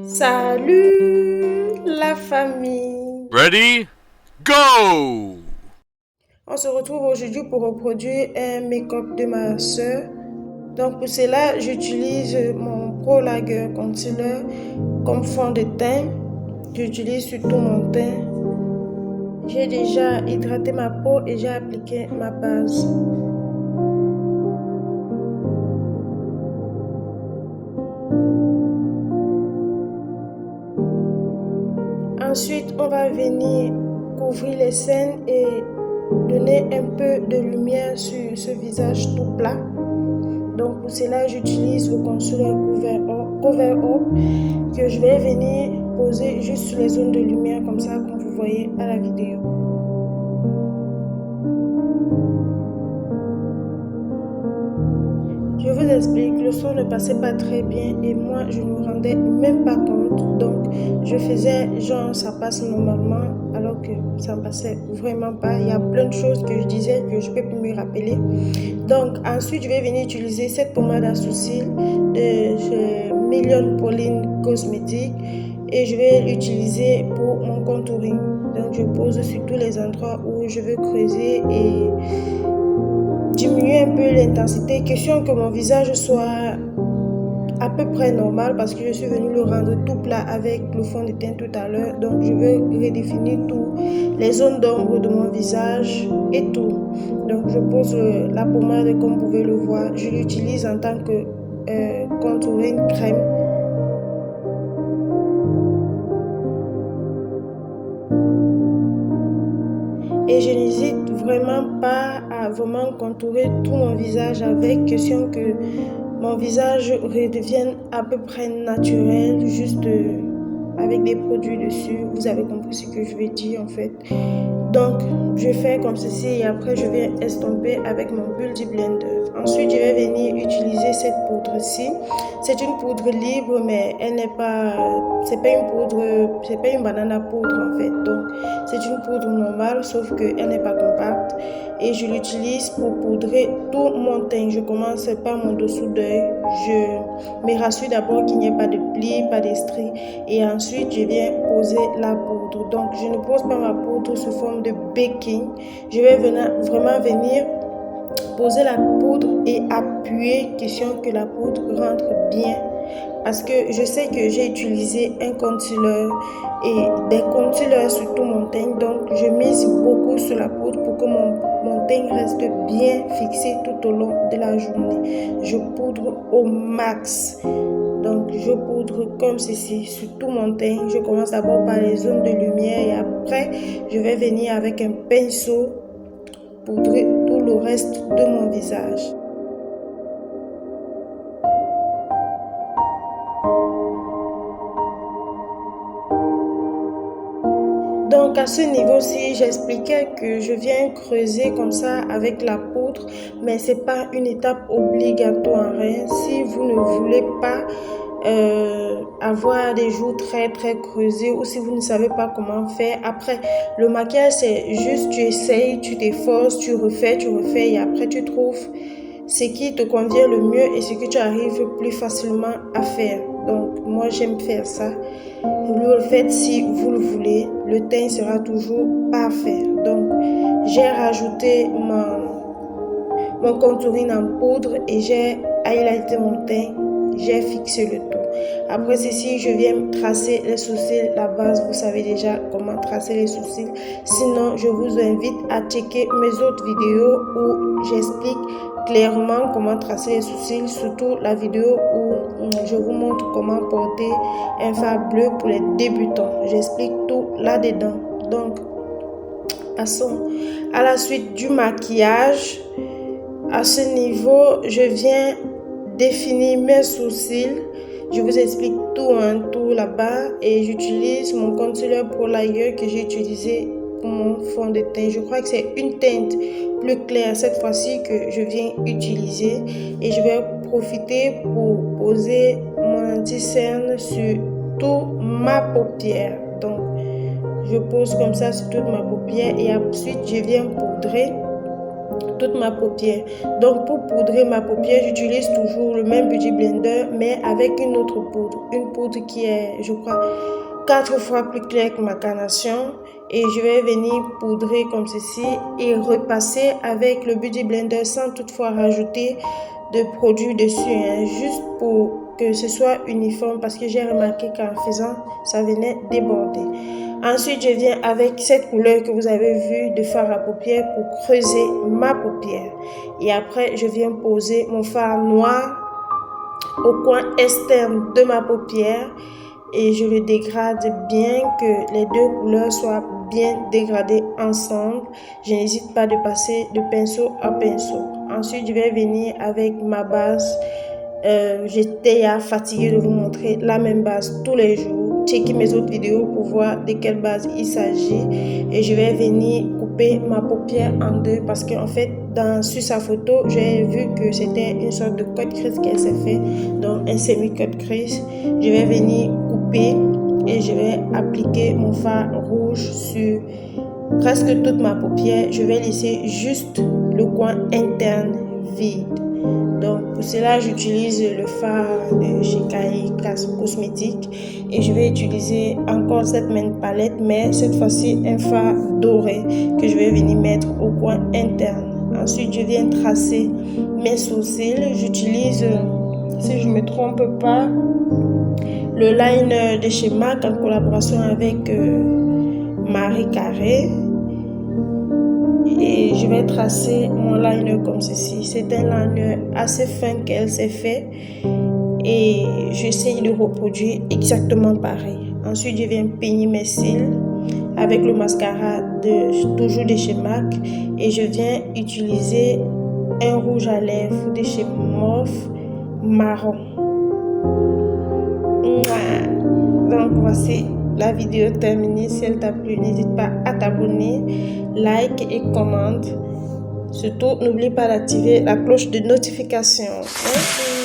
Salut la famille! Ready? Go! On se retrouve aujourd'hui pour reproduire un make-up de ma soeur. Donc pour cela, j'utilise mon Pro Lager Concealer comme fond de teint. J'utilise sur tout mon teint. J'ai déjà hydraté ma peau et j'ai appliqué ma base. Ensuite, on va venir couvrir les scènes et donner un peu de lumière sur ce visage tout plat. Donc pour cela, j'utilise le concealer Cover Up que je vais venir poser juste sur les zones de lumière comme ça, comme vous voyez à la vidéo. Je vous explique, le son ne passait pas très bien et moi je ne me rendais même pas compte. Donc je faisais genre ça passe normalement alors que ça ne passait vraiment pas. Il y a plein de choses que je disais que je ne peux plus me rappeler. Donc ensuite je vais venir utiliser cette pommade à sourcils de chez Million Pauline Cosmétiques et je vais l'utiliser pour mon contouring. Donc je pose sur tous les endroits où je veux creuser et diminuer un peu l'intensité, question que mon visage soit à peu près normal parce que je suis venue le rendre tout plat avec le fond de teint tout à l'heure. Donc je veux redéfinir tout, les zones d'ombre de mon visage et tout. Donc je pose la pommade comme vous pouvez le voir. Je l'utilise en tant que contouring crème. Et je n'hésite vraiment pas à vraiment contourer tout mon visage avec, question que mon visage redevienne à peu près naturel, juste avec des produits dessus. Vous avez compris ce que je vais dire en fait. Donc je fais comme ceci et après je vais estomper avec mon Beauty Blender. Ensuite je vais venir utiliser cette poudre-ci. C'est une poudre libre mais elle n'est pas, c'est pas une poudre, c'est pas une banane à poudre en fait. Donc c'est une poudre normale sauf qu'elle n'est pas compacte et je l'utilise pour poudrer tout mon teint. Je commence par mon dessous d'œil. Je me rassure d'abord qu'il n'y ait pas de plis, pas de stries et ensuite je viens poser la poudre. Donc je ne pose pas ma poudre sous forme de baking. Je vais vraiment venir poser la poudre et appuyer, question que la poudre rentre bien. Parce que je sais que j'ai utilisé un concealer et des concealers sur tout mon teint. Donc je mise beaucoup sur la poudre pour que mon teint reste bien fixé tout au long de la journée. Je poudre au max. Donc je poudre comme ceci sur tout mon teint. Je commence d'abord par les zones de lumière et après je vais venir avec un pinceau poudrer tout le reste de mon visage. Donc à ce niveau-ci, j'expliquais que je viens creuser comme ça avec la poudre, mais c'est pas une étape obligatoire. Si vous ne voulez pas avoir des joues très creusées ou si vous ne savez pas comment faire, après le maquillage c'est juste tu essayes, tu t'efforces, tu refais et après tu trouves ce qui te convient le mieux et ce que tu arrives plus facilement à faire. Donc moi j'aime faire ça. Vous le faites si vous le voulez, le teint sera toujours parfait. Donc j'ai rajouté mon contouring en poudre et j'ai highlighté mon teint, j'ai fixé le tout. Après ceci, je viens tracer les sourcils, la base, vous savez déjà comment tracer les sourcils. Sinon, je vous invite à checker mes autres vidéos où j'explique clairement comment tracer les sourcils, surtout la vidéo où je vous montre comment porter un fard bleu pour les débutants. J'explique tout là-dedans. Donc, passons à la suite du maquillage. À ce niveau, je viens définir mes sourcils. Je vous explique tout là-bas et j'utilise mon concealer Pro Lager que j'ai utilisé pour mon fond de teint. Je crois que c'est une teinte plus claire cette fois-ci que je viens utiliser et je vais profiter pour poser mon anti-cerne sur toute ma paupière. Donc, je pose comme ça sur toute ma paupière et ensuite je viens poudrer toute ma paupière. Donc pour poudrer ma paupière, j'utilise toujours le même Beauty Blender mais avec une autre poudre. Une poudre qui est, je crois, 4 fois plus claire que ma carnation. Et je vais venir poudrer comme ceci et repasser avec le Beauty Blender sans toutefois rajouter de produits dessus, juste pour que ce soit uniforme parce que j'ai remarqué qu'en faisant, ça venait déborder. Ensuite, je viens avec cette couleur que vous avez vue de fard à paupières pour creuser ma paupière. Et après, je viens poser mon fard noir au coin externe de ma paupière et je le dégrade bien que les deux couleurs soient bien dégradées ensemble. Je n'hésite pas de passer de pinceau à pinceau. Ensuite, je vais venir avec ma base. J'étais fatiguée de vous montrer la même base tous les jours. Checkez mes autres vidéos pour voir de quelle base il s'agit. Et je vais venir couper ma paupière en deux parce qu'en fait, sur sa photo, j'ai vu que c'était une sorte de cut crease qu'elle s'est fait. Donc, un semi-cut crease. Je vais venir couper et je vais appliquer mon fard rouge sur presque toute ma paupière. Je vais laisser juste le coin interne vide. Donc pour cela, j'utilise le fard de chez Kai Cosmétiques et je vais utiliser encore cette même palette, mais cette fois-ci un fard doré que je vais venir mettre au coin interne. Ensuite, je viens tracer mes sourcils. J'utilise, si je ne me trompe pas, le liner de chez MAC en collaboration avec Marie Carré. Et je vais tracer mon liner comme ceci. C'est un liner assez fin qu'elle s'est fait et j'essaie de reproduire exactement pareil. Ensuite, je viens peigner mes cils avec le mascara toujours de chez MAC et je viens utiliser un rouge à lèvres de chez Morphe marron. Donc voici la vidéo terminée. Si elle t'a plu, n'hésite pas à t'abonner, like et commente. Surtout, n'oublie pas d'activer la cloche de notification. Merci.